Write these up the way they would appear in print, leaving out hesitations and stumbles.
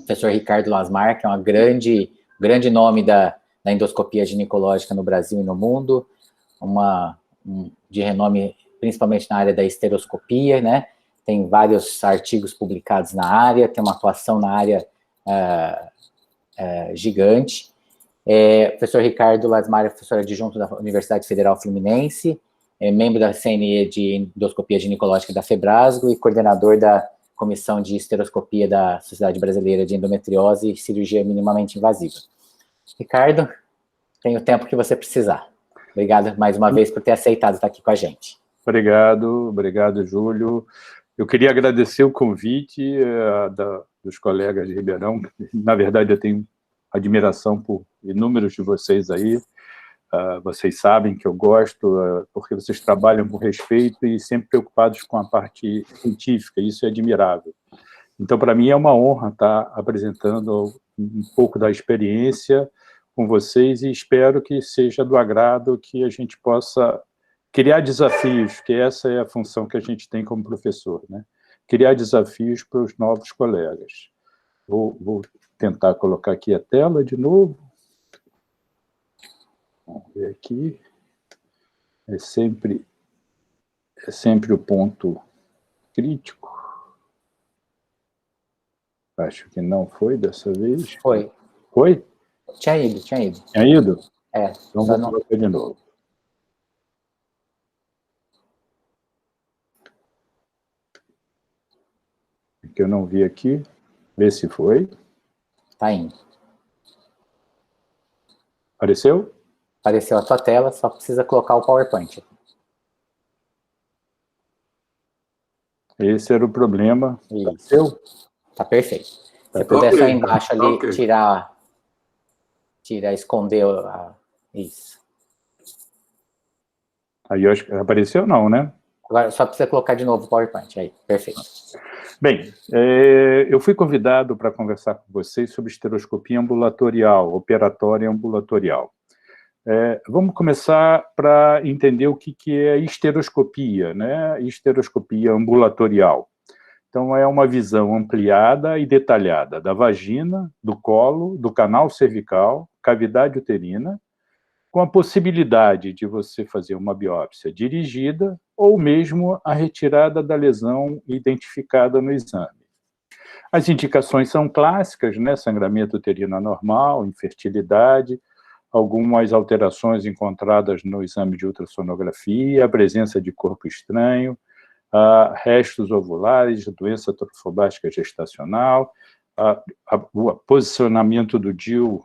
professor Ricardo Lasmar, que é grande nome da endoscopia ginecológica no Brasil e no mundo, de renome principalmente na área da esteroscopia, né? Tem vários artigos publicados na área, tem uma atuação na área gigante. O professor Ricardo Lasmar é professor adjunto da Universidade Federal Fluminense, é membro da CNE de endoscopia ginecológica da Febrasgo e coordenador da Comissão de Esteroscopia da Sociedade Brasileira de Endometriose e Cirurgia Minimamente Invasiva. Ricardo, tem o tempo que você precisar. Obrigado mais uma vez por ter aceitado estar aqui com a gente. Obrigado, Júlio. Eu queria agradecer o convite dos colegas de Ribeirão. Na verdade, eu tenho admiração por inúmeros de vocês aí. Vocês sabem que eu gosto, porque vocês trabalham com respeito e sempre preocupados com a parte científica, isso é admirável. Então, para mim, é uma honra estar apresentando um pouco da experiência com vocês e espero que seja do agrado, que a gente possa criar desafios, que essa é a função que a gente tem como professor, né? Criar desafios para os novos colegas. Vou tentar colocar aqui a tela de novo. Vamos ver aqui. É sempre o ponto crítico. Acho que não foi dessa vez. Foi. Foi? Tinha ido. Tinha ido? Então vou colocar de novo. Que eu não vi aqui. Vê se foi. Tá indo. Apareceu? Apareceu a tua tela, só precisa colocar o PowerPoint. Esse era o problema. Apareceu? Tá perfeito. Se puder só embaixo ali, esconder isso. Aí eu acho que apareceu não, né? Agora só precisa colocar de novo o PowerPoint. Aí, perfeito. Bem, eu fui convidado para conversar com vocês sobre esteroscopia ambulatorial, operatória ambulatorial. Vamos começar para entender o que é esteroscopia, né? Esteroscopia ambulatorial. Então, é uma visão ampliada e detalhada da vagina, do colo, do canal cervical, cavidade uterina, com a possibilidade de você fazer uma biópsia dirigida ou mesmo a retirada da lesão identificada no exame. As indicações são clássicas, né? Sangramento uterino anormal, infertilidade, algumas alterações encontradas no exame de ultrassonografia, a presença de corpo estranho, restos ovulares, doença trofobástica gestacional, o posicionamento do DIU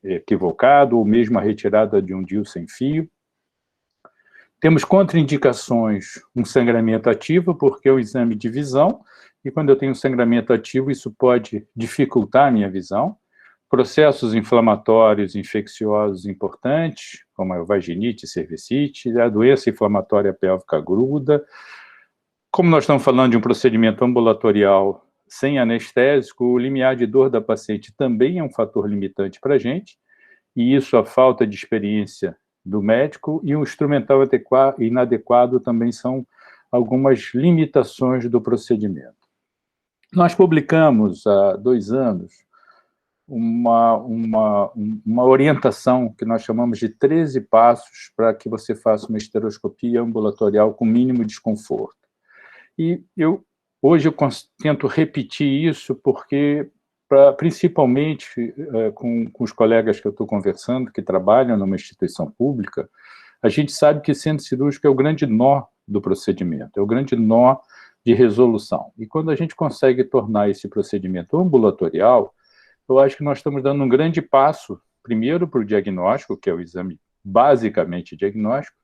equivocado, ou mesmo a retirada de um DIU sem fio. Temos contraindicações, um sangramento ativo, porque é um exame de visão, e quando eu tenho um sangramento ativo, isso pode dificultar a minha visão. Processos inflamatórios infecciosos importantes, como a vaginite, cervicite, a doença inflamatória pélvica aguda. Como nós estamos falando de um procedimento ambulatorial sem anestésico, o limiar de dor da paciente também é um fator limitante para a gente, e isso a falta de experiência do médico e o instrumental inadequado também são algumas limitações do procedimento. Nós publicamos há 2 anos uma orientação que nós chamamos de 13 passos para que você faça uma esteroscopia ambulatorial com mínimo desconforto. E hoje eu tento repetir isso porque, principalmente com os colegas que eu estou conversando, que trabalham numa instituição pública, a gente sabe que centro cirúrgico é o grande nó do procedimento, é o grande nó de resolução. E quando a gente consegue tornar esse procedimento ambulatorial, eu acho que nós estamos dando um grande passo, primeiro para o diagnóstico, que é o exame basicamente diagnóstico,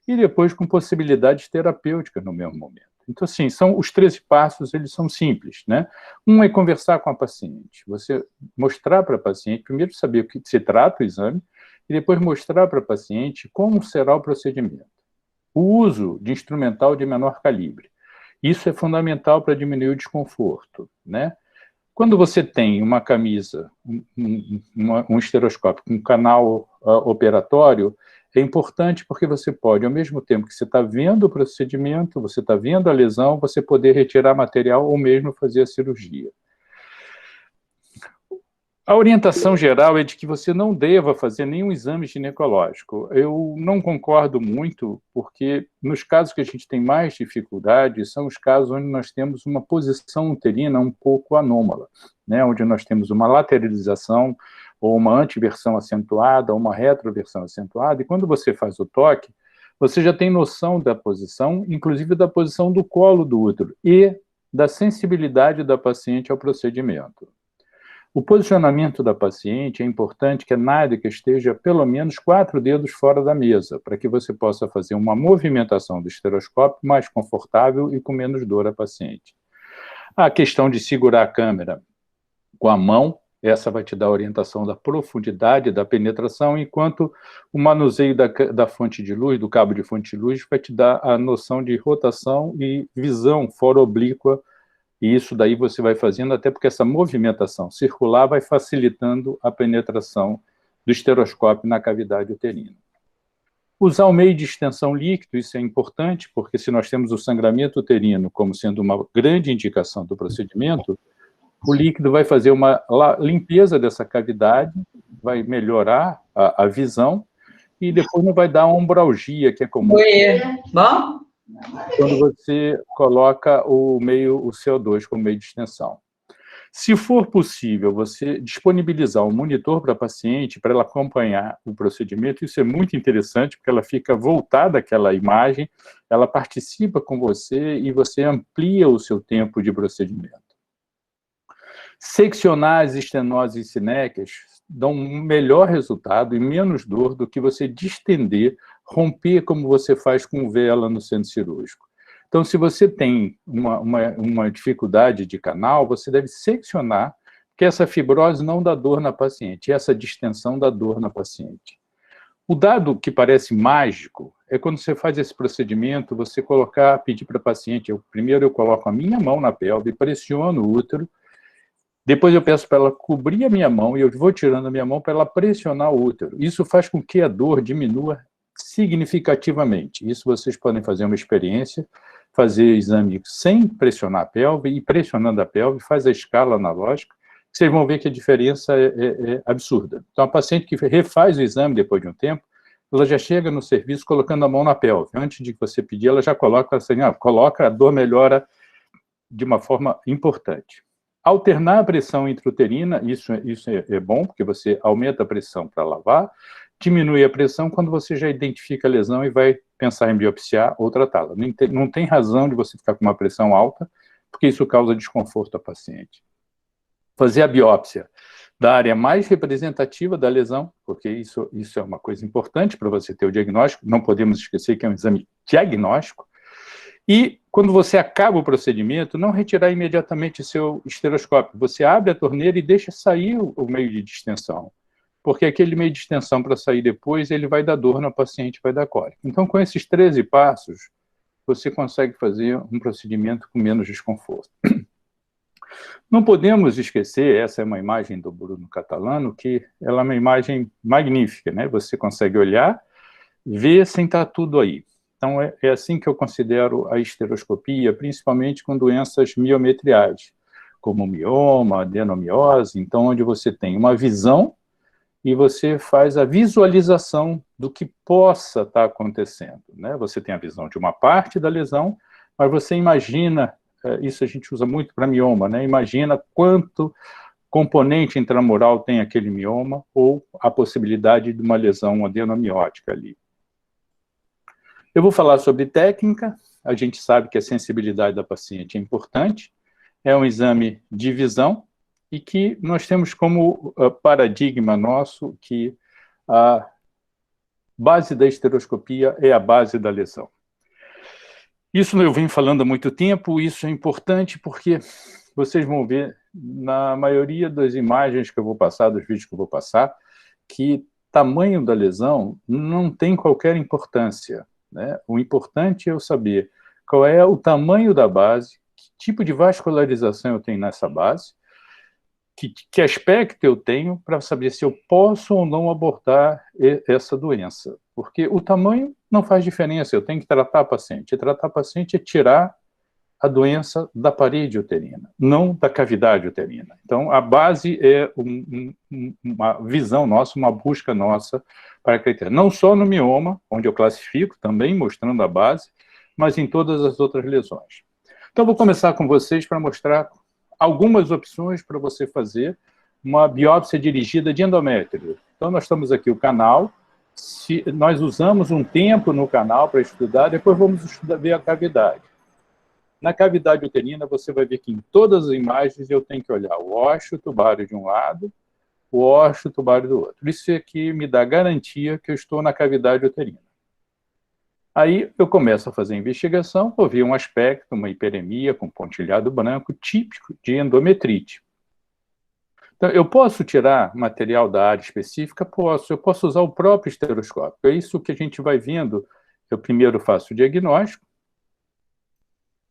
e depois com possibilidades terapêuticas no mesmo momento. Então, assim, os 13 passos, eles são simples, né? Um é conversar com a paciente, você mostrar para a paciente, primeiro saber o que se trata o exame, e depois mostrar para a paciente como será o procedimento. O uso de instrumental de menor calibre. Isso é fundamental para diminuir o desconforto, né? Quando você tem uma camisa, um esteroscópio com canal operatório, é importante porque você pode, ao mesmo tempo que você está vendo o procedimento, você está vendo a lesão, você poder retirar material ou mesmo fazer a cirurgia. A orientação geral é de que você não deva fazer nenhum exame ginecológico. Eu não concordo muito, porque nos casos que a gente tem mais dificuldade, são os casos onde nós temos uma posição uterina um pouco anômala, né? Onde nós temos uma lateralização, ou uma antiversão acentuada, ou uma retroversão acentuada, e quando você faz o toque, você já tem noção da posição, inclusive da posição do colo do útero, e da sensibilidade da paciente ao procedimento. O posicionamento da paciente é importante que a nádega esteja pelo menos 4 dedos fora da mesa, para que você possa fazer uma movimentação do estereoscópio mais confortável e com menos dor à paciente. A questão de segurar a câmera com a mão, essa vai te dar a orientação da profundidade da penetração, enquanto o manuseio da fonte de luz, do cabo de fonte de luz, vai te dar a noção de rotação e visão fora-oblíqua. E isso daí você vai fazendo, até porque essa movimentação circular vai facilitando a penetração do estereoscópio na cavidade uterina. Usar o meio de extensão líquido, isso é importante, porque se nós temos o sangramento uterino como sendo uma grande indicação do procedimento, o líquido vai fazer uma limpeza dessa cavidade, vai melhorar a visão, e depois não vai dar uma ombralgia, que é comum. Oi, bom? Quando você coloca o CO2 como meio de extensão. Se for possível, você disponibilizar um monitor para a paciente, para ela acompanhar o procedimento, isso é muito interessante, porque ela fica voltada àquela imagem, ela participa com você e você amplia o seu tempo de procedimento. Seccionar as estenoses cinéticas dão um melhor resultado e menos dor do que você distender, romper como você faz com vela no centro cirúrgico. Então, se você tem uma dificuldade de canal, você deve seccionar, porque essa fibrose não dá dor na paciente, essa distensão dá dor na paciente. O dado que parece mágico é quando você faz esse procedimento, você pedir para a paciente, primeiro eu coloco a minha mão na pelve, pressiono o útero, depois eu peço para ela cobrir a minha mão e eu vou tirando a minha mão para ela pressionar o útero. Isso faz com que a dor diminua significativamente. Isso vocês podem fazer uma experiência, fazer exame sem pressionar a pelve e pressionando a pelve, faz a escala analógica, vocês vão ver que a diferença é absurda. Então, a paciente que refaz o exame depois de um tempo, ela já chega no serviço colocando a mão na pelve. Antes de você pedir, ela já coloca assim, coloca, a dor melhora de uma forma importante. Alternar a pressão intrauterina, isso é bom, porque você aumenta a pressão para lavar, diminui a pressão quando você já identifica a lesão e vai pensar em biopsiar ou tratá-la. Não tem razão de você ficar com uma pressão alta, porque isso causa desconforto à paciente. Fazer a biópsia da área mais representativa da lesão, porque isso é uma coisa importante para você ter o diagnóstico, não podemos esquecer que é um exame diagnóstico. E, quando você acaba o procedimento, não retirar imediatamente seu estereoscópio. Você abre a torneira e deixa sair o meio de distensão. Porque aquele meio de distensão, para sair depois, ele vai dar dor na paciente, vai dar cólica. Então, com esses 13 passos, você consegue fazer um procedimento com menos desconforto. Não podemos esquecer, essa é uma imagem do Bruno Catalano, que ela é uma imagem magnífica, né? Você consegue olhar, ver sem estar tudo aí. Então, é assim que eu considero a histeroscopia, principalmente com doenças miometriais, como mioma, adenomiose, então, onde você tem uma visão e você faz a visualização do que possa estar acontecendo, né? Você tem a visão de uma parte da lesão, mas você imagina, isso a gente usa muito para mioma, né? Imagina quanto componente intramural tem aquele mioma ou a possibilidade de uma lesão adenomiótica ali. Eu vou falar sobre técnica. A gente sabe que a sensibilidade da paciente é importante, é um exame de visão e que nós temos como paradigma nosso que a base da histeroscopia é a base da lesão. Isso eu venho falando há muito tempo, isso é importante porque vocês vão ver na maioria das imagens que eu vou passar, dos vídeos que eu vou passar, que tamanho da lesão não tem qualquer importância, né? O importante é eu saber qual é o tamanho da base, que tipo de vascularização eu tenho nessa base, que aspecto eu tenho para saber se eu posso ou não abordar essa doença. Porque o tamanho não faz diferença, eu tenho que tratar a paciente. E tratar a paciente é tirar a doença da parede uterina, não da cavidade uterina. Então, a base é uma visão nossa, uma busca nossa para acreditar. Não só no mioma, onde eu classifico, também mostrando a base, mas em todas as outras lesões. Então, vou começar com vocês para mostrar algumas opções para você fazer uma biópsia dirigida de endométrio. Então, nós estamos aqui o canal. Nós usamos um tempo no canal para estudar, depois vamos ver a cavidade. Na cavidade uterina, você vai ver que em todas as imagens eu tenho que olhar o ósseo tubário de um lado, o ósseo tubário do outro. Isso aqui me dá garantia que eu estou na cavidade uterina. Aí eu começo a fazer a investigação, vou ver um aspecto, uma hiperemia com pontilhado branco, típico de endometrite. Então, eu posso tirar material da área específica? Posso. Eu posso usar o próprio esteroscópio. É isso que a gente vai vendo. Eu primeiro faço o diagnóstico,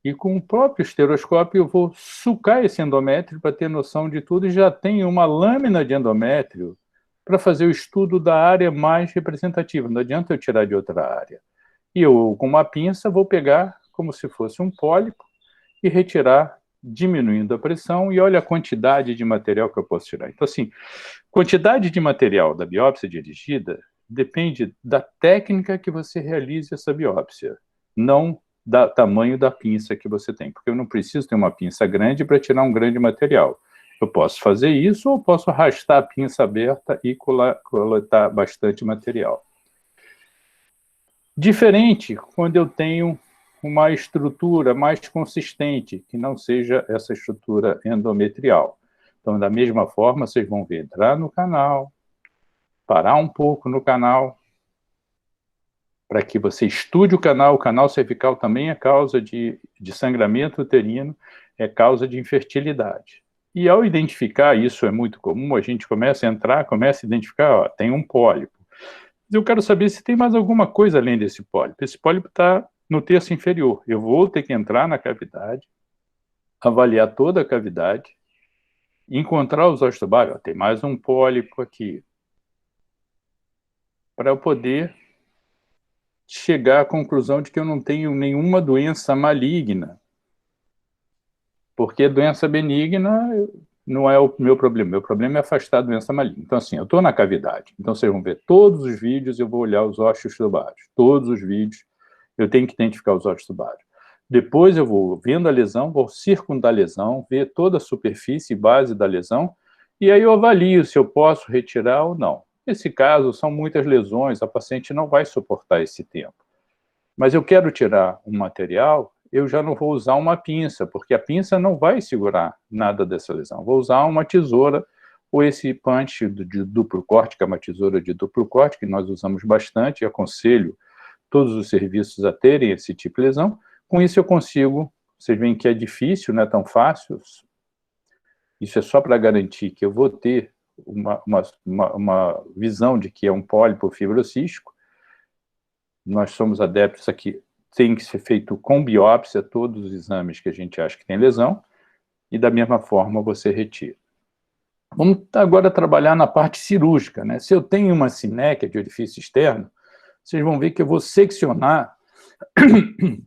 e com o próprio esteroscópio eu vou sucar esse endométrio para ter noção de tudo, e já tenho uma lâmina de endométrio para fazer o estudo da área mais representativa. Não adianta eu tirar de outra área. E eu, com uma pinça, vou pegar como se fosse um pólipo e retirar, diminuindo a pressão, e olha a quantidade de material que eu posso tirar. Então, assim, quantidade de material da biópsia dirigida depende da técnica que você realize essa biópsia, não do tamanho da pinça que você tem, porque eu não preciso ter uma pinça grande para tirar um grande material. Eu posso fazer isso, ou posso arrastar a pinça aberta e coletar bastante material. Diferente quando eu tenho uma estrutura mais consistente, que não seja essa estrutura endometrial. Então, da mesma forma, vocês vão ver, entrar no canal, parar um pouco no canal, para que você estude o canal cervical também é causa de sangramento uterino, é causa de infertilidade. E ao identificar, isso é muito comum, a gente começa a entrar, começa a identificar, ó, tem um pólipo. Eu quero saber se tem mais alguma coisa além desse pólipo. Esse pólipo está no terço inferior. Eu vou ter que entrar na cavidade, avaliar toda a cavidade, encontrar os ossos tubários. Tem mais um pólipo aqui. Para eu poder chegar à conclusão de que eu não tenho nenhuma doença maligna. Porque doença benigna não é o meu problema. Meu problema é afastar a doença maligna. Então, assim, eu estou na cavidade. Então, vocês vão ver todos os vídeos, eu vou olhar os ossos tubários. Todos os vídeos, eu tenho que identificar os ossos tubários. Depois eu vou vendo a lesão, vou circundar a lesão, ver toda a superfície e base da lesão, e aí eu avalio se eu posso retirar ou não. Nesse caso, são muitas lesões, a paciente não vai suportar esse tempo. Mas eu quero tirar um material, eu já não vou usar uma pinça, porque a pinça não vai segurar nada dessa lesão. Vou usar uma tesoura, ou esse punch de duplo corte, que é uma tesoura de duplo corte, que nós usamos bastante, e aconselho todos os serviços a terem esse tipo de lesão. Com isso eu consigo, vocês veem que é difícil, não é tão fácil, isso é só para garantir que eu vou ter uma visão de que é um pólipo fibrocístico. Nós somos adeptos aqui, tem que ser feito com biópsia, todos os exames que a gente acha que tem lesão, e da mesma forma você retira. Vamos agora trabalhar na parte cirúrgica, né? Se eu tenho uma sinéquia de orifício externo, vocês vão ver que eu vou seccionar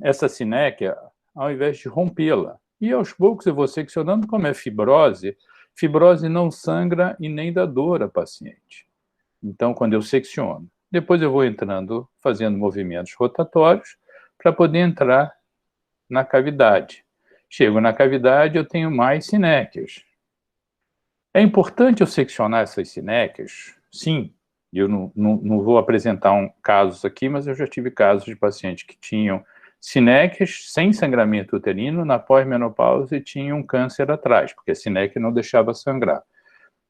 essa sinéquia ao invés de rompê-la. E aos poucos eu vou seccionando, como é fibrose, fibrose não sangra e nem dá dor à paciente. Então, quando eu secciono, depois eu vou entrando, fazendo movimentos rotatórios, para poder entrar na cavidade. Chego na cavidade, eu tenho mais sinéquias. É importante eu seccionar essas sinéquias? Sim. Eu não vou apresentar casos aqui, mas eu já tive casos de pacientes que tinham sinéquias sem sangramento uterino na pós-menopausa e tinham câncer atrás, porque a sinéquia não deixava sangrar.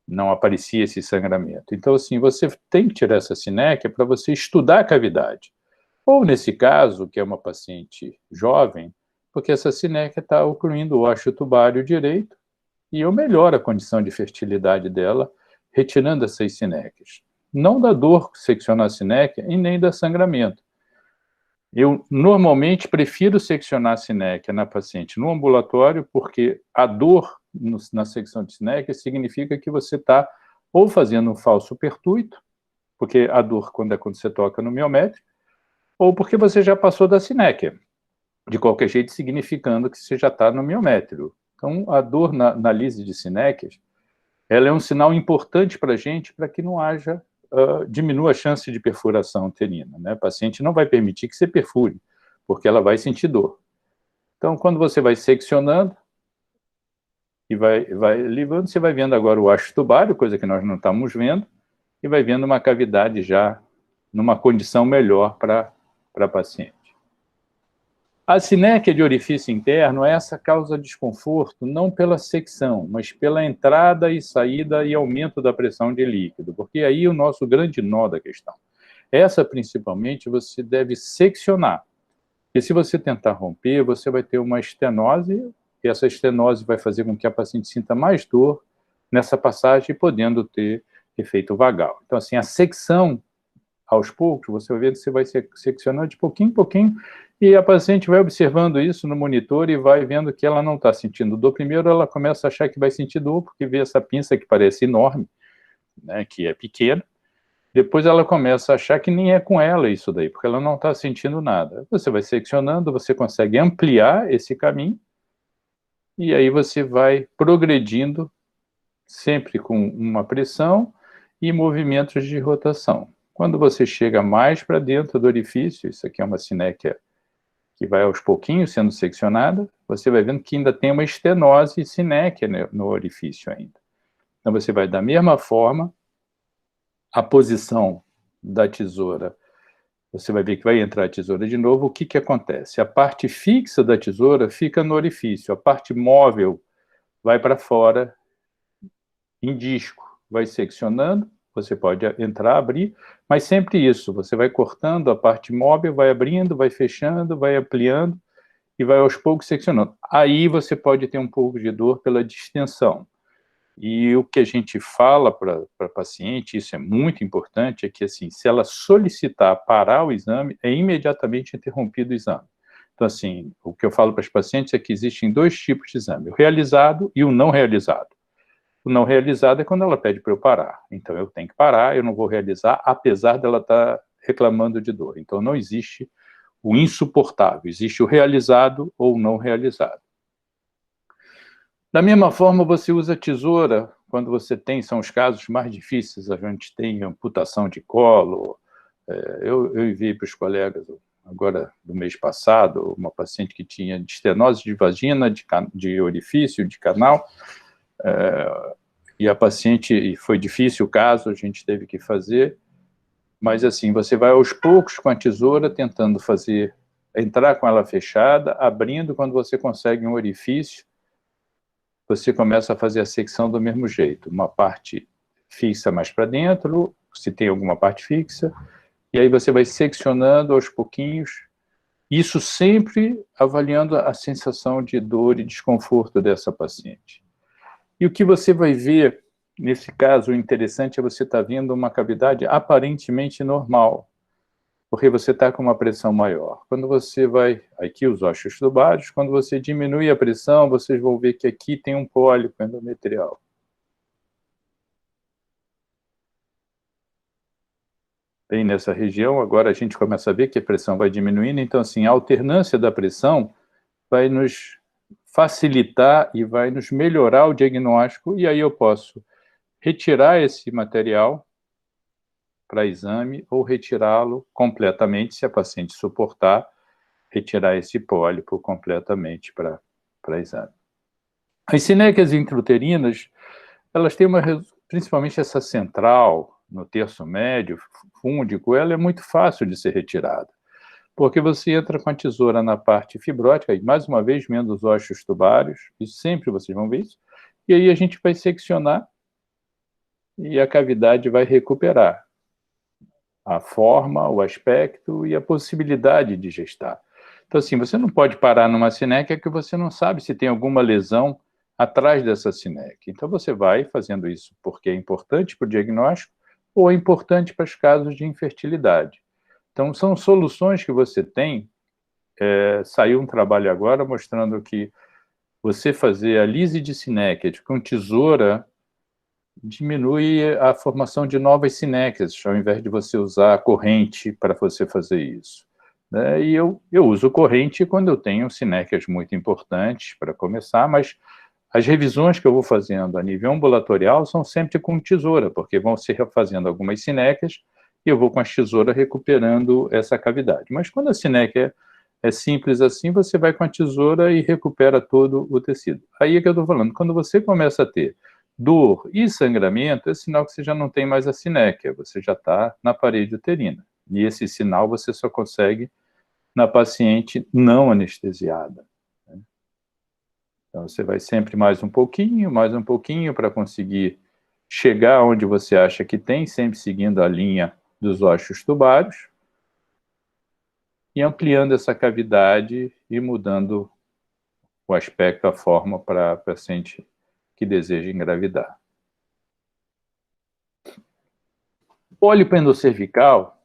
Não aparecia esse sangramento. Então, assim, você tem que tirar essa sinéquia para você estudar a cavidade. Ou, nesse caso, que é uma paciente jovem, porque essa sinéquia está ocluindo o ósseo tubário direito e eu melhoro a condição de fertilidade dela, retirando essas sinéquias. Não dá dor seccionar a sinéquia e nem dá sangramento. Eu, normalmente, prefiro seccionar a sinéquia na paciente no ambulatório, porque a dor na secção de sinéquia significa que você está ou fazendo um falso pertuito, porque a dor quando você toca no miométrio, ou porque você já passou da sinéquia. de qualquer jeito, significando que você já está no miométrio. Então, a dor na lise de Sinequias, ela é um sinal importante para a gente, para que não haja, diminua a chance de perfuração uterina, né? A paciente não vai permitir que você perfure, porque ela vai sentir dor. Então, quando você vai seccionando, e vai levando, você vai vendo agora o haste tubário, coisa que nós não estamos vendo, e vai vendo uma cavidade já numa condição melhor para a paciente. A sinéquia de orifício interno, essa causa desconforto não pela secção, mas pela entrada e saída e aumento da pressão de líquido, porque aí o nosso grande nó da questão. Essa, principalmente, você deve seccionar, porque se você tentar romper, você vai ter uma estenose, e essa estenose vai fazer com que a paciente sinta mais dor nessa passagem, podendo ter efeito vagal. Então, assim, a secção, aos poucos, você vai ver que você vai seccionando de pouquinho em pouquinho, e a paciente vai observando isso no monitor e vai vendo que ela não está sentindo dor. Primeiro, ela começa a achar que vai sentir dor, porque vê essa pinça que parece enorme, né, que é pequena. Depois ela começa a achar que nem é com ela isso daí, porque ela não está sentindo nada. Você vai seccionando, você consegue ampliar esse caminho, e aí você vai progredindo, sempre com uma pressão e movimentos de rotação. Quando você chega mais para dentro do orifício, isso aqui é uma sinéquia que vai aos pouquinhos sendo seccionada, você vai vendo que ainda tem uma estenose sinéquia no orifício ainda. Então você vai, da mesma forma, a posição da tesoura, você vai ver que vai entrar a tesoura de novo, o que que acontece? A parte fixa da tesoura fica no orifício, a parte móvel vai para fora em disco, vai seccionando, você pode entrar, abrir, mas sempre isso, você vai cortando a parte móvel, vai abrindo, vai fechando, vai ampliando e vai aos poucos seccionando. Aí você pode ter um pouco de dor pela distensão. E o que a gente fala para a paciente, isso é muito importante, é que assim, se ela solicitar parar o exame, é imediatamente interrompido o exame. Então, assim, o que eu falo para as pacientes é que existem dois tipos de exame, o realizado e o não realizado. O não realizado é quando ela pede para eu parar. Então, eu tenho que parar, eu não vou realizar, apesar dela estar reclamando de dor. Então, não existe o insuportável, existe o realizado ou não realizado. Da mesma forma, você usa tesoura quando você tem, são os casos mais difíceis, a gente tem amputação de colo. Eu enviei para os colegas, agora do mês passado, uma paciente que tinha estenose de vagina, de orifício, de canal, e a paciente, foi difícil o caso, a gente teve que fazer, mas assim, você vai aos poucos com a tesoura, tentando fazer, entrar com ela fechada, abrindo, quando você consegue um orifício, você começa a fazer a secção do mesmo jeito, uma parte fixa mais para dentro, se tem alguma parte fixa, e aí você vai seccionando aos pouquinhos, isso sempre avaliando a sensação de dor e desconforto dessa paciente. E o que você vai ver, nesse caso, o interessante é você estar vendo uma cavidade aparentemente normal, porque você está com uma pressão maior. Quando você vai, aqui os ossos tubários, quando você diminui a pressão, vocês vão ver que aqui tem um pólipo endometrial. Bem nessa região, agora a gente começa a ver que a pressão vai diminuindo, então assim, a alternância da pressão vai nos facilitar e vai nos melhorar o diagnóstico, e aí eu posso retirar esse material para exame ou retirá-lo completamente, se a paciente suportar, retirar esse pólipo completamente para exame. As sinéquias intrauterinas, elas têm principalmente essa central, no terço médio, fúndico, ela é muito fácil de ser retirada, porque você entra com a tesoura na parte fibrótica, e mais uma vez, vendo os ossos tubários, e sempre vocês vão ver isso, e aí a gente vai seccionar, e a cavidade vai recuperar a forma, o aspecto e a possibilidade de gestar. Então, assim, você não pode parar numa sinéquia que você não sabe se tem alguma lesão atrás dessa sinéquia. Então, você vai fazendo isso porque é importante para o diagnóstico ou é importante para os casos de infertilidade. Então, são soluções que você tem. Saiu um trabalho agora mostrando que você fazer a lise de sinéquia com tesoura diminui a formação de novas sinéquias, ao invés de você usar a corrente para você fazer isso. né? E eu uso corrente quando eu tenho sinéquias muito importantes para começar, mas as revisões que eu vou fazendo a nível ambulatorial são sempre com tesoura, porque vão se refazendo algumas sinéquias e eu vou com a tesoura recuperando essa cavidade. Mas quando a sinéquia é simples assim, você vai com a tesoura e recupera todo o tecido. Aí é que eu estou falando, quando você começa a ter dor e sangramento, é sinal que você já não tem mais a sinéquia, você já está na parede uterina. E esse sinal você só consegue na paciente não anestesiada. Então, você vai sempre mais um pouquinho, para conseguir chegar onde você acha que tem, sempre seguindo a linha dos ossos tubários, e ampliando essa cavidade e mudando o aspecto, a forma para a paciente que deseja engravidar. O pólipo endocervical,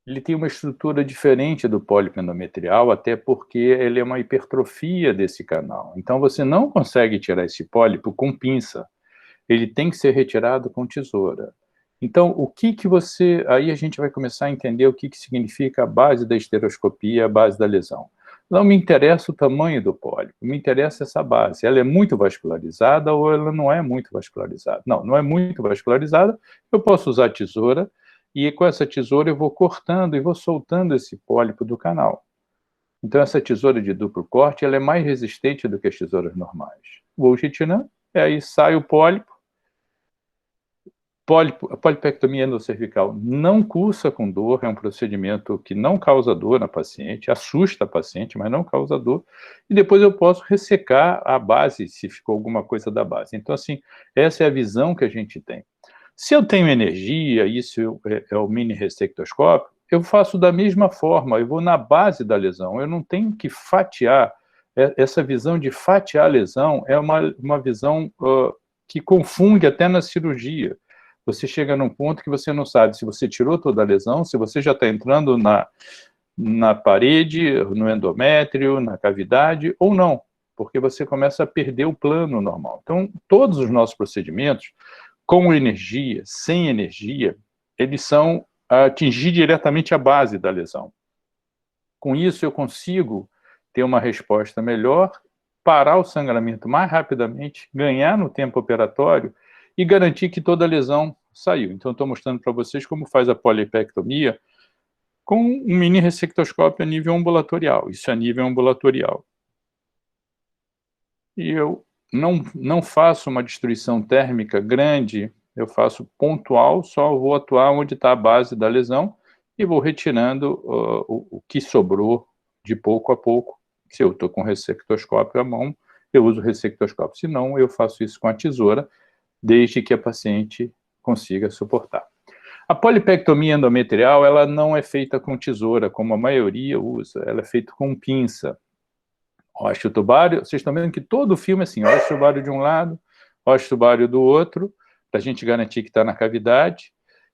ele tem uma estrutura diferente do pólipo endometrial, até porque ele é uma hipertrofia desse canal. Então, você não consegue tirar esse pólipo com pinça. Ele tem que ser retirado com tesoura. Então, o que você... Aí a gente vai começar a entender o que significa a base da esteroscopia, a base da lesão. Não me interessa o tamanho do pólipo, me interessa essa base. Ela é muito vascularizada ou ela não é muito vascularizada? Não, não é muito vascularizada, eu posso usar tesoura, e com essa tesoura eu vou cortando e vou soltando esse pólipo do canal. Então, essa tesoura de duplo corte, ela é mais resistente do que as tesouras normais. Vou retirando, e aí sai o pólipo. A polipectomia endocervical não cursa com dor, é um procedimento que não causa dor na paciente, assusta a paciente, mas não causa dor, e depois eu posso ressecar a base, se ficou alguma coisa da base. Então, assim, essa é a visão que a gente tem. Se eu tenho energia, isso é o mini ressectoscópio, eu faço da mesma forma, eu vou na base da lesão, eu não tenho que fatiar. Essa visão de fatiar a lesão é uma visão que confunde até na cirurgia. Você chega num ponto que você não sabe se você tirou toda a lesão, se você já está entrando na parede, no endométrio, na cavidade, ou não, porque você começa a perder o plano normal. Então, todos os nossos procedimentos, com energia, sem energia, eles são atingir diretamente a base da lesão. Com isso, eu consigo ter uma resposta melhor, parar o sangramento mais rapidamente, ganhar no tempo operatório e garantir que toda a lesão saiu. Então, estou mostrando para vocês como faz a polipectomia com um mini ressectoscópio a nível ambulatorial. Isso é a nível ambulatorial. E eu não faço uma destruição térmica grande, eu faço pontual, só vou atuar onde está a base da lesão e vou retirando o que sobrou de pouco a pouco. Se eu estou com ressectoscópio à mão, eu uso ressectoscópio. Se não, eu faço isso com a tesoura, desde que a paciente consiga suportar. A polipectomia endometrial, ela não é feita com tesoura, como a maioria usa, ela é feita com pinça. Osteotubário, vocês estão vendo que todo o filme é assim, osteotubário de um lado, osteotubário do outro, para a gente garantir que está na cavidade.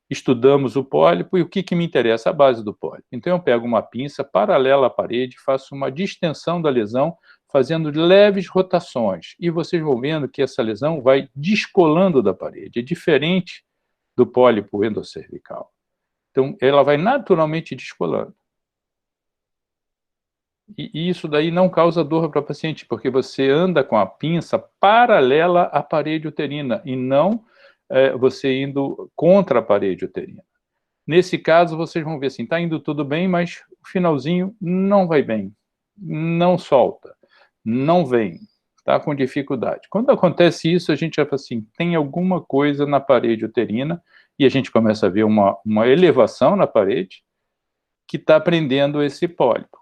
Estudamos o pólipo e o que me interessa? A base do pólipo. Então eu pego uma pinça paralela à parede, faço uma distensão da lesão, fazendo leves rotações. E vocês vão vendo que essa lesão vai descolando da parede. É diferente do pólipo endocervical. Então ela vai naturalmente descolando. E isso daí não causa dor para o paciente, porque você anda com a pinça paralela à parede uterina e não você indo contra a parede uterina. Nesse caso, vocês vão ver assim, está indo tudo bem, mas o finalzinho não vai bem, não solta, não vem, está com dificuldade. Quando acontece isso, a gente já fala assim, tem alguma coisa na parede uterina e a gente começa a ver uma elevação na parede que está prendendo esse pólipo.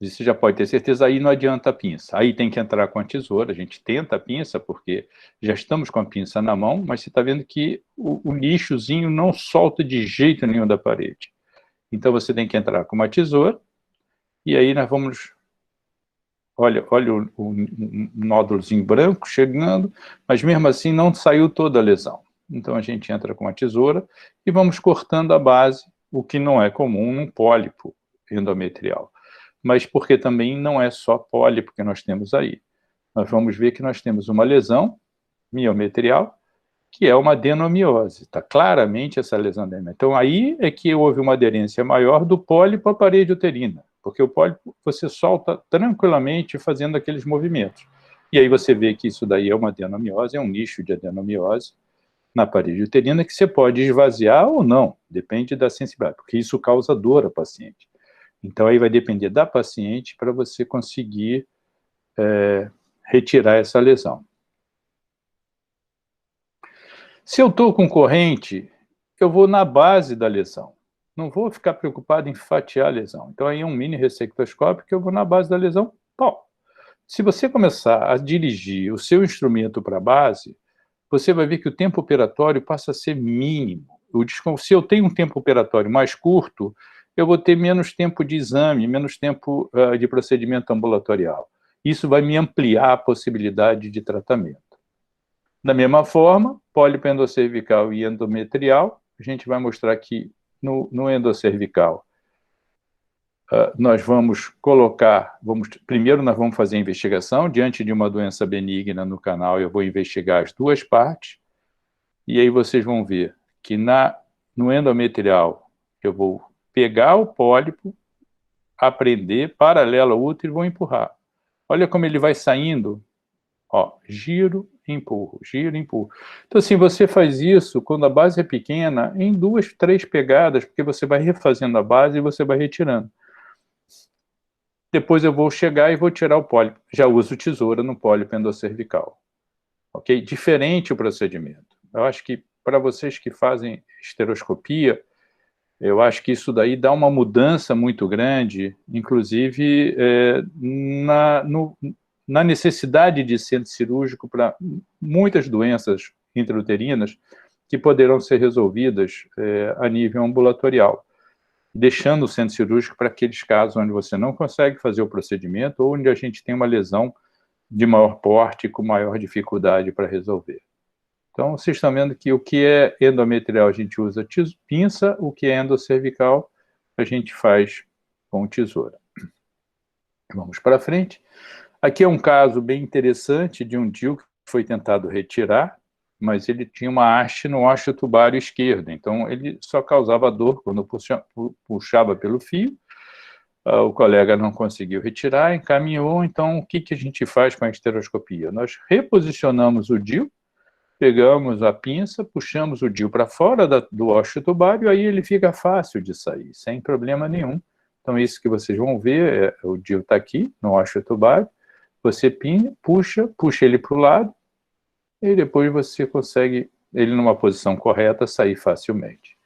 Você já pode ter certeza, aí não adianta a pinça. Aí tem que entrar com a tesoura, a gente tenta a pinça, porque já estamos com a pinça na mão, mas você está vendo que o lixozinho não solta de jeito nenhum da parede. Então você tem que entrar com uma tesoura, e aí nós vamos... Olha o nódulozinho branco chegando, mas mesmo assim não saiu toda a lesão. Então a gente entra com a tesoura e vamos cortando a base, o que não é comum num pólipo endometrial. Mas porque também não é só pólipo que nós temos aí. Nós vamos ver que nós temos uma lesão miometrial que é uma adenomiose. Está claramente essa lesão adenomiose. Então, aí é que houve uma aderência maior do pólipo à parede uterina, porque o pólipo você solta tranquilamente fazendo aqueles movimentos. E aí você vê que isso daí é uma adenomiose, é um nicho de adenomiose na parede uterina que você pode esvaziar ou não, depende da sensibilidade, porque isso causa dor ao paciente. Então, aí vai depender da paciente para você conseguir retirar essa lesão. Se eu estou com corrente, eu vou na base da lesão. Não vou ficar preocupado em fatiar a lesão. Então, aí é um mini ressectoscópio que eu vou na base da lesão. Bom, se você começar a dirigir o seu instrumento para a base, você vai ver que o tempo operatório passa a ser mínimo. Se eu tenho um tempo operatório mais curto, eu vou ter menos tempo de exame, menos tempo de procedimento ambulatorial. Isso vai me ampliar a possibilidade de tratamento. Da mesma forma, pólipo endocervical e endometrial, a gente vai mostrar que no endocervical, nós vamos colocar, primeiro nós vamos fazer a investigação, diante de uma doença benigna no canal, eu vou investigar as duas partes, e aí vocês vão ver que no endometrial, eu vou pegar o pólipo, aprender, paralelo ao útero, e vou empurrar. Olha como ele vai saindo, ó, giro, empurro, giro, empurro. Então, assim, você faz isso quando a base é pequena, em 2, 3 pegadas, porque você vai refazendo a base e você vai retirando. Depois eu vou chegar e vou tirar o pólipo. Já uso tesoura no pólipo endocervical. Ok? Diferente o procedimento. Eu acho que para vocês que fazem esteroscopia, eu acho que isso daí dá uma mudança muito grande, inclusive na necessidade de centro cirúrgico para muitas doenças intrauterinas que poderão ser resolvidas a nível ambulatorial, deixando o centro cirúrgico para aqueles casos onde você não consegue fazer o procedimento ou onde a gente tem uma lesão de maior porte com maior dificuldade para resolver. Então, vocês estão vendo que o que é endometrial a gente usa pinça, o que é endocervical a gente faz com tesoura. Vamos para frente. Aqui é um caso bem interessante de um DIU que foi tentado retirar, mas ele tinha uma haste no osteotubário esquerdo, então ele só causava dor quando puxava pelo fio. O colega não conseguiu retirar, encaminhou. Então, o que a gente faz com a esteroscopia? Nós reposicionamos o DIU, pegamos a pinça, puxamos o DIU para fora do osteotubário, aí ele fica fácil de sair, sem problema nenhum. Então, isso que vocês vão ver, o DIU está aqui, no osteotubário, você puxa ele para o lado, e depois você consegue, ele numa posição correta, sair facilmente.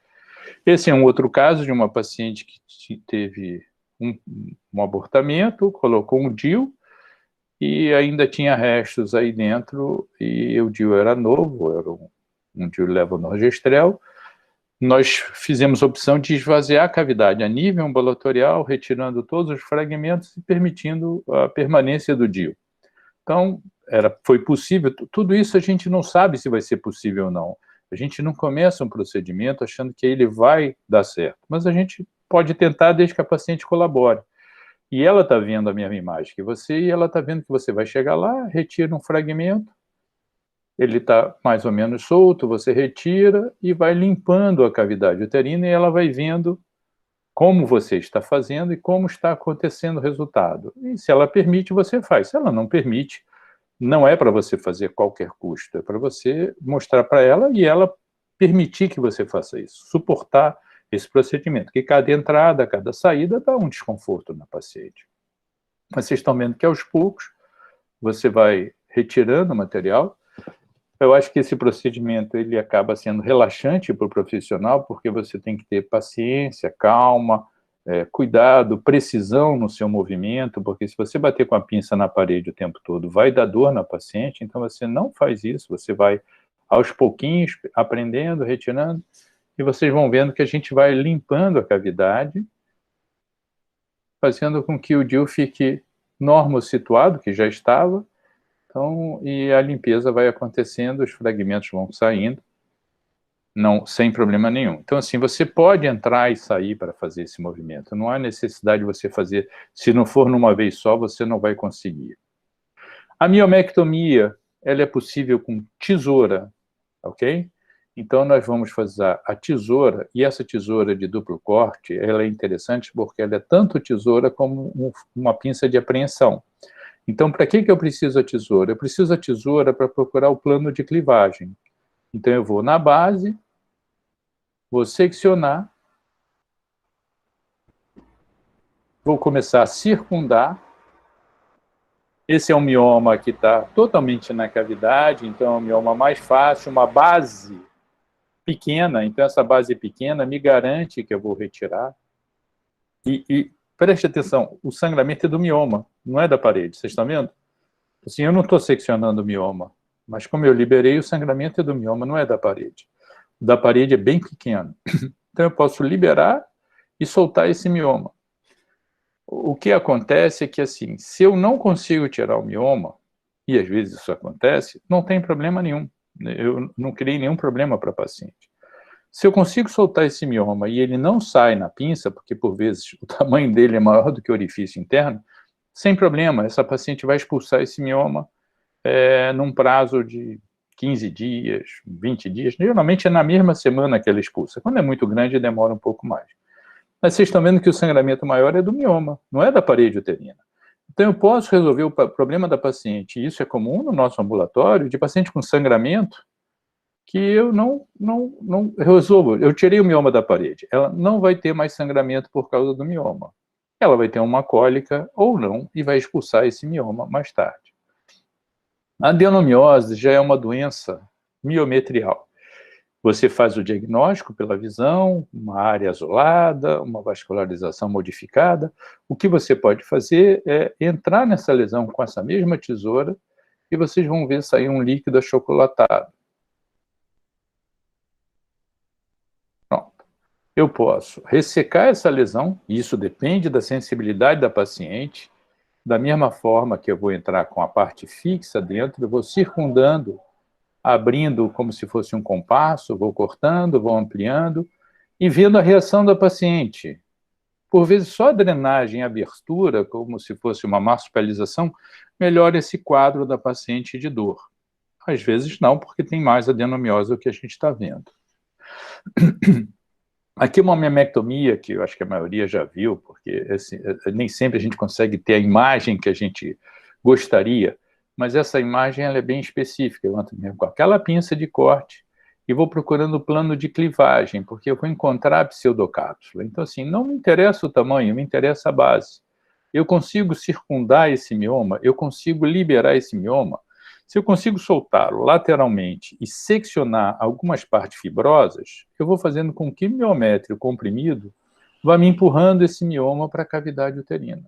Esse é um outro caso de uma paciente que teve um abortamento, colocou um DIU, e ainda tinha restos aí dentro, e o DIU era novo, era um DIU levonorgestrel. Nós fizemos a opção de esvaziar a cavidade a nível ambulatorial, retirando todos os fragmentos e permitindo a permanência do DIU. Então, foi possível. Tudo isso a gente não sabe se vai ser possível ou não. A gente não começa um procedimento achando que ele vai dar certo, mas a gente pode tentar desde que a paciente colabore. E ela está vendo a mesma imagem que você, e ela está vendo que você vai chegar lá, retira um fragmento, ele está mais ou menos solto, você retira e vai limpando a cavidade uterina, e ela vai vendo como você está fazendo e como está acontecendo o resultado. E se ela permite, você faz. Se ela não permite, não é para você fazer a qualquer custo, é para você mostrar para ela e ela permitir que você faça isso, suportar esse procedimento, que cada entrada, cada saída dá um desconforto na paciente. Mas vocês estão vendo que aos poucos você vai retirando o material. Eu acho que esse procedimento ele acaba sendo relaxante para o profissional, porque você tem que ter paciência, calma, cuidado, precisão no seu movimento, porque se você bater com a pinça na parede o tempo todo, vai dar dor na paciente, então você não faz isso, você vai aos pouquinhos aprendendo, retirando, e vocês vão vendo que a gente vai limpando a cavidade, fazendo com que o DIU fique normosituado, que já estava, então, e a limpeza vai acontecendo, os fragmentos vão saindo, sem problema nenhum. Então, assim, você pode entrar e sair para fazer esse movimento, não há necessidade de você fazer, se não for numa vez só, você não vai conseguir. A miomectomia, ela é possível com tesoura, ok? Então, nós vamos fazer a tesoura, e essa tesoura de duplo corte, ela é interessante porque ela é tanto tesoura como uma pinça de apreensão. Então, para que eu preciso a tesoura? Eu preciso a tesoura para procurar o plano de clivagem. Então, eu vou na base, vou seccionar, vou começar a circundar. Esse é um mioma que está totalmente na cavidade, então é um mioma mais fácil, uma base pequena, então essa base pequena me garante que eu vou retirar. E preste atenção, o sangramento é do mioma, não é da parede, vocês estão vendo? Assim, eu não estou seccionando o mioma, mas como eu liberei, o sangramento é do mioma, não é da parede. O da parede é bem pequeno. Então eu posso liberar e soltar esse mioma. O que acontece é que, assim, se eu não consigo tirar o mioma, e às vezes isso acontece, não tem problema nenhum. Eu não criei nenhum problema para a paciente. Se eu consigo soltar esse mioma e ele não sai na pinça, porque por vezes o tamanho dele é maior do que o orifício interno, sem problema, essa paciente vai expulsar esse mioma num prazo de 15 dias, 20 dias. Geralmente é na mesma semana que ela expulsa. Quando é muito grande, demora um pouco mais. Mas vocês estão vendo que o sangramento maior é do mioma, não é da parede uterina. Então, eu posso resolver o problema da paciente, e isso é comum no nosso ambulatório, de paciente com sangramento, que eu não resolvo. Eu tirei o mioma da parede. Ela não vai ter mais sangramento por causa do mioma. Ela vai ter uma cólica ou não, e vai expulsar esse mioma mais tarde. A adenomiose já é uma doença miometrial. Você faz o diagnóstico pela visão, uma área azulada, uma vascularização modificada. O que você pode fazer é entrar nessa lesão com essa mesma tesoura e vocês vão ver sair um líquido achocolatado. Pronto. Eu posso ressecar essa lesão, e isso depende da sensibilidade da paciente. Da mesma forma que eu vou entrar com a parte fixa dentro, eu vou circundando, abrindo como se fosse um compasso, vou cortando, vou ampliando, e vendo a reação da paciente. Por vezes, só a drenagem e abertura, como se fosse uma marsupialização, melhora esse quadro da paciente de dor. Às vezes não, porque tem mais adenomiose do que a gente está vendo. Aqui uma memectomia, que eu acho que a maioria já viu, porque assim, nem sempre a gente consegue ter a imagem que a gente gostaria, mas essa imagem ela é bem específica. Eu entro mesmo com aquela pinça de corte e vou procurando o plano de clivagem, porque eu vou encontrar a pseudocápsula. Então, assim, não me interessa o tamanho, me interessa a base. Eu consigo circundar esse mioma, eu consigo liberar esse mioma. Se eu consigo soltá-lo lateralmente e seccionar algumas partes fibrosas, eu vou fazendo com que o miométrio comprimido vá me empurrando esse mioma para a cavidade uterina.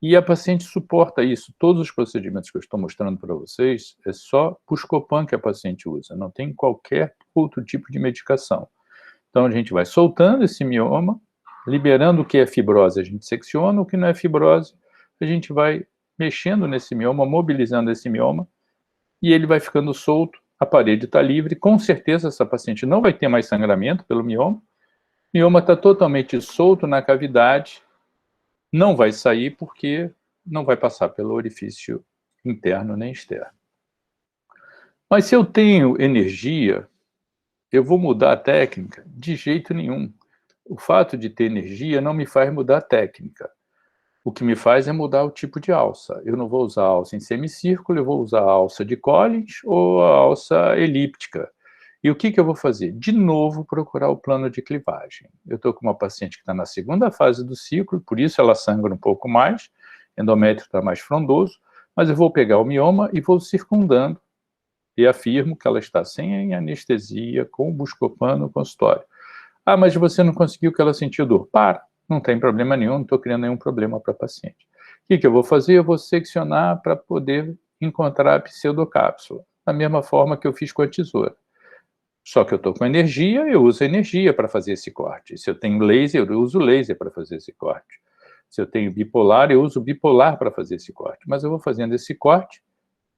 E a paciente suporta isso. Todos os procedimentos que eu estou mostrando para vocês é só Buscopan que a paciente usa, não tem qualquer outro tipo de medicação. Então, a gente vai soltando esse mioma, liberando o que é fibrose, a gente secciona, o que não é fibrose, a gente vai mexendo nesse mioma, mobilizando esse mioma, e ele vai ficando solto, a parede está livre, com certeza essa paciente não vai ter mais sangramento pelo mioma, o mioma está totalmente solto na cavidade, não vai sair porque não vai passar pelo orifício interno nem externo. Mas se eu tenho energia, eu vou mudar a técnica? De jeito nenhum. O fato de ter energia não me faz mudar a técnica. O que me faz é mudar o tipo de alça. Eu não vou usar alça em semicírculo, eu vou usar a alça de Collins ou a alça elíptica. E o que eu vou fazer? De novo, procurar o plano de clivagem. Eu estou com uma paciente que está na segunda fase do ciclo, por isso ela sangra um pouco mais, endométrio está mais frondoso, mas eu vou pegar o mioma e vou circundando e afirmo que ela está sem anestesia, com Buscopan no consultório. Ah, mas você não conseguiu que ela sentiu dor. Para, não tem problema nenhum, não estou criando nenhum problema para a paciente. O que eu vou fazer? Eu vou seccionar para poder encontrar a pseudocápsula, da mesma forma que eu fiz com a tesoura. Só que eu estou com energia, eu uso energia para fazer esse corte. Se eu tenho laser, eu uso laser para fazer esse corte. Se eu tenho bipolar, eu uso bipolar para fazer esse corte. Mas eu vou fazendo esse corte.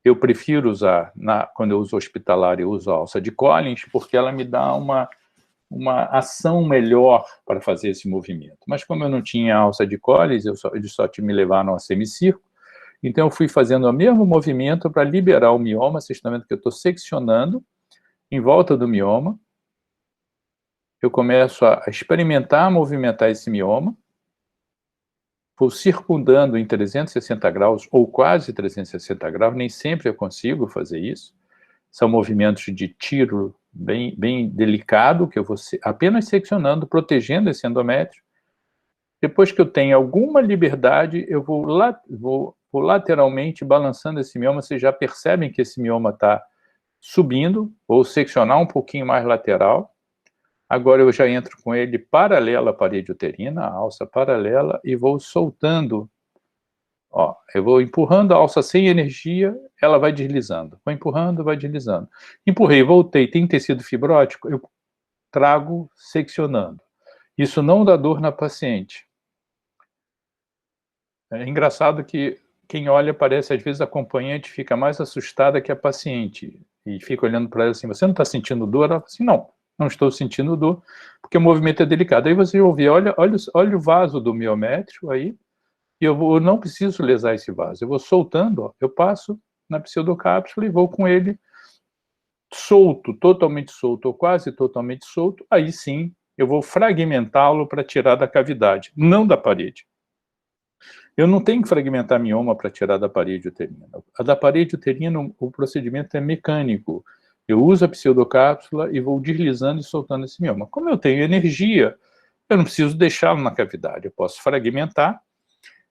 Eu prefiro usar, quando eu uso hospitalar, eu uso a alça de Collins, porque ela me dá uma ação melhor para fazer esse movimento. Mas como eu não tinha alça de Collins, eles só me levaram a semicírculo, então eu fui fazendo o mesmo movimento para liberar o mioma. Vocês estão vendo que eu estou seccionando, em volta do mioma, eu começo a experimentar, movimentar esse mioma, vou circundando em 360 graus, ou quase 360 graus, nem sempre eu consigo fazer isso, são movimentos de tiro bem delicado, que eu vou apenas seccionando, protegendo esse endométrio. Depois que eu tenho alguma liberdade, eu vou lateralmente balançando esse mioma. Vocês já percebem que esse mioma está subindo, vou seccionar um pouquinho mais lateral. Agora eu já entro com ele paralelo à parede uterina, a alça paralela, e vou soltando. Ó, eu vou empurrando a alça sem energia, ela vai deslizando. Vou empurrando, vai deslizando. Empurrei, voltei, tem tecido fibrótico, eu trago seccionando. Isso não dá dor na paciente. É engraçado que quem olha parece, às vezes, a acompanhante fica mais assustada que a paciente. E fica olhando para ela assim, você não está sentindo dor? Ela fala assim, não estou sentindo dor, porque o movimento é delicado. Aí você ouve, olha o vaso do miométrio aí, e eu não preciso lesar esse vaso. Eu vou soltando, ó, eu passo na pseudocápsula e vou com ele solto, totalmente solto, ou quase totalmente solto. Aí sim, eu vou fragmentá-lo para tirar da cavidade, não da parede. Eu não tenho que fragmentar mioma para tirar da parede uterina. A da parede uterina, o procedimento é mecânico. Eu uso a pseudocápsula e vou deslizando e soltando esse mioma. Como eu tenho energia, eu não preciso deixá-lo na cavidade. Eu posso fragmentar,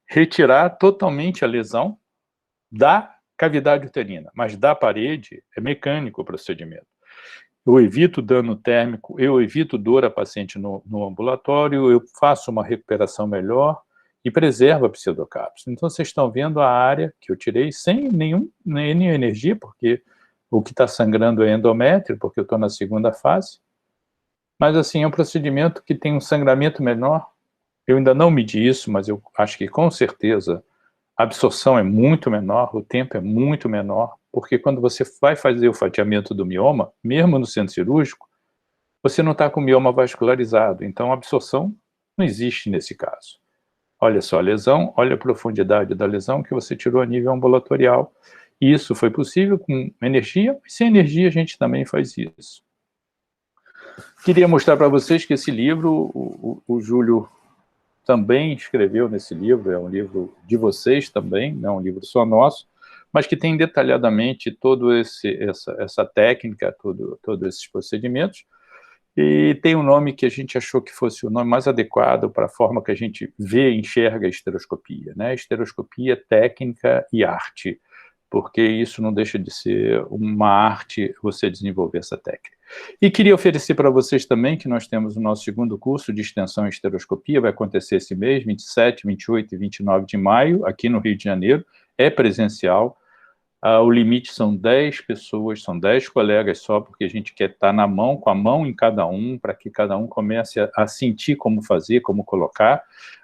retirar totalmente a lesão da cavidade uterina, mas da parede é mecânico o procedimento. Eu evito dano térmico, eu evito dor a paciente no ambulatório, eu faço uma recuperação melhor e preservo a pseudocápsula. Então, vocês estão vendo a área que eu tirei sem nenhuma energia, porque o que está sangrando é endométrio, porque eu estou na segunda fase. Mas, assim, é um procedimento que tem um sangramento menor. Eu ainda não medi isso, mas eu acho que, com certeza, a absorção é muito menor, o tempo é muito menor, porque quando você vai fazer o fatiamento do mioma, mesmo no centro cirúrgico, você não está com o mioma vascularizado, então a absorção não existe nesse caso. Olha só a lesão, olha a profundidade da lesão que você tirou a nível ambulatorial. E isso foi possível com energia, mas sem energia a gente também faz isso. Queria mostrar para vocês que esse livro, o Júlio também escreveu nesse livro, é um livro de vocês também, não é um livro só nosso, mas que tem detalhadamente toda essa técnica, todos esses procedimentos, e tem um nome que a gente achou que fosse o nome mais adequado para a forma que a gente vê e enxerga a esteroscopia, né? Esteroscopia, técnica e arte, porque isso não deixa de ser uma arte você desenvolver essa técnica. E queria oferecer para vocês também que nós temos o nosso segundo curso de extensão em esteroscopia, vai acontecer esse mês, 27, 28 e 29 de maio, aqui no Rio de Janeiro, é presencial. O limite são 10 pessoas, são 10 colegas só, porque a gente quer estar com a mão em cada um, para que cada um comece a sentir como fazer, como colocar.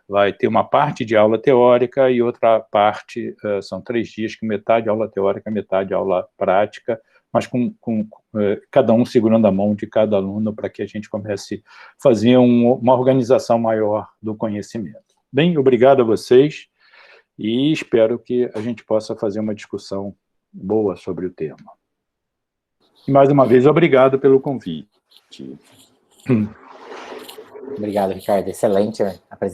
Vai ter uma parte de aula teórica e outra parte, são 3 dias, que metade aula teórica, metade aula prática, mas com cada um segurando a mão de cada aluno para que a gente comece a fazer uma organização maior do conhecimento. Bem, obrigado a vocês e espero que a gente possa fazer uma discussão boa sobre o tema. E, mais uma vez, obrigado pelo convite. Obrigado, Ricardo. Excelente apresentação.